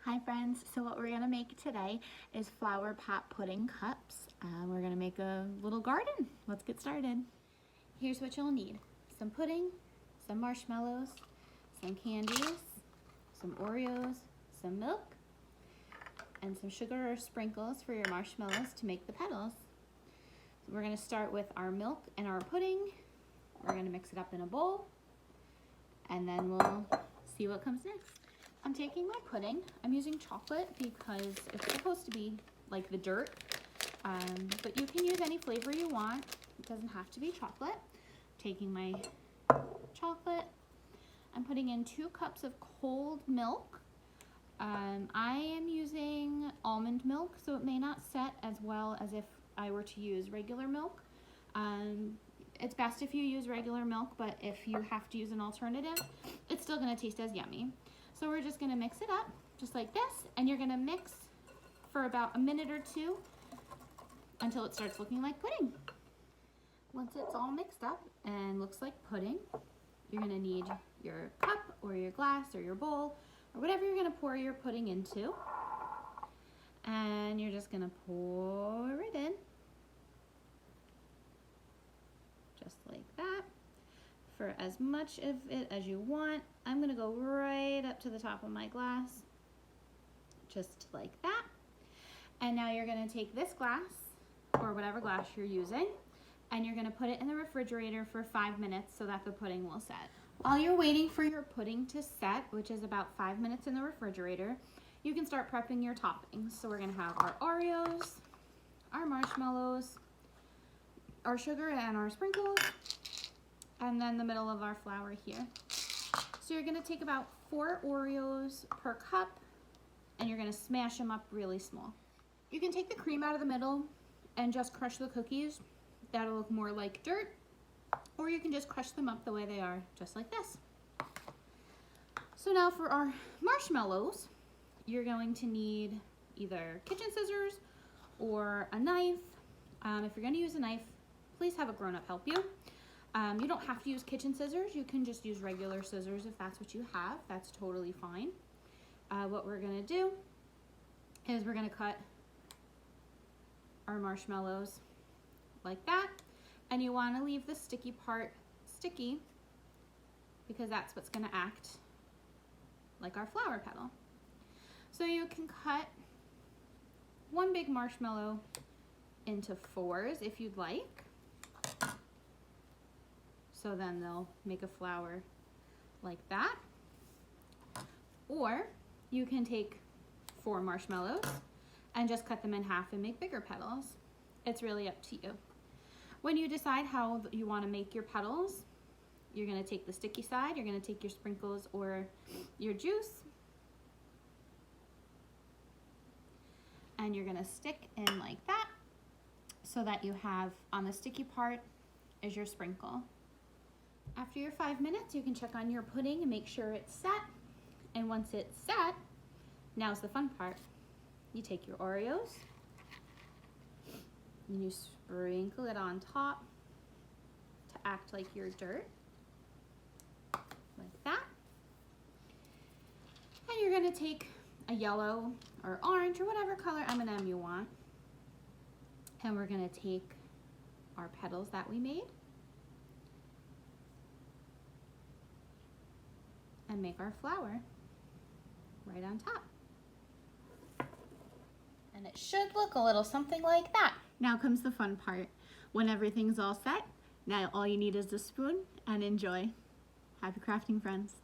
Hi friends, so what we're gonna make today is flower pot pudding cups. We're gonna make a little garden. Let's get started. Here's what you'll need. Some pudding, some marshmallows, some candies, some Oreos, some milk, and some sugar or sprinkles for your marshmallows to make the petals. So we're gonna start with our milk and our pudding. We're gonna mix it up in a bowl, and then we'll see what comes next. I'm taking my pudding. I'm using chocolate because it's supposed to be like the dirt, but you can use any flavor you want. It doesn't have to be chocolate. Taking my chocolate, I'm putting in 2 cups of cold milk. I am using almond milk, so it may not set as well as if I were to use regular milk. It's best if you use regular milk, but if you have to use an alternative, it's still gonna taste as yummy. So we're just gonna mix it up just like this, and you're gonna mix for about a minute or 2 until it starts looking like pudding. Once it's all mixed up and looks like pudding, you're gonna need your cup or your glass or your bowl or whatever you're gonna pour your pudding into. And you're just gonna pour it in, just like that, for as much of it as you want. I'm gonna go right up to the top of my glass, just like that. And now you're gonna take this glass, or whatever glass you're using, and you're gonna put it in the refrigerator for 5 minutes so that the pudding will set. While you're waiting for your pudding to set, which is about 5 minutes in the refrigerator, you can start prepping your toppings. So we're gonna have our Oreos, our marshmallows, our sugar and our sprinkles, and then the middle of our flour here. So you're gonna take about 4 Oreos per cup, and you're gonna smash them up really small. You can take the cream out of the middle and just crush the cookies. That'll look more like dirt, or you can just crush them up the way they are, just like this. So now for our marshmallows, you're going to need either kitchen scissors or a knife. If you're gonna use a knife, please have a grown-up help you. You don't have to use kitchen scissors. You can just use regular scissors if that's what you have. That's totally fine. What we're gonna do is we're gonna cut our marshmallows like that. And you wanna leave the sticky part sticky because that's what's gonna act like our flower petal. So you can cut one big marshmallow into 4s if you'd like. So then they'll make a flower like that. Or you can take 4 marshmallows and just cut them in half and make bigger petals. It's really up to you. When you decide how you want to make your petals, you're going to take the sticky side, you're going to take your sprinkles or your juice, and you're going to stick in like that so that you have on the sticky part is your sprinkle. After your 5 minutes, you can check on your pudding and make sure it's set. And once it's set, now's the fun part. You take your Oreos and you sprinkle it on top to act like your dirt, like that. And you're gonna take a yellow or orange or whatever color M&M you want. And we're gonna take our petals that we made and make our flower right on top. And it should look a little something like that. Now comes the fun part. When everything's all set, now all you need is a spoon and enjoy. Happy crafting, friends.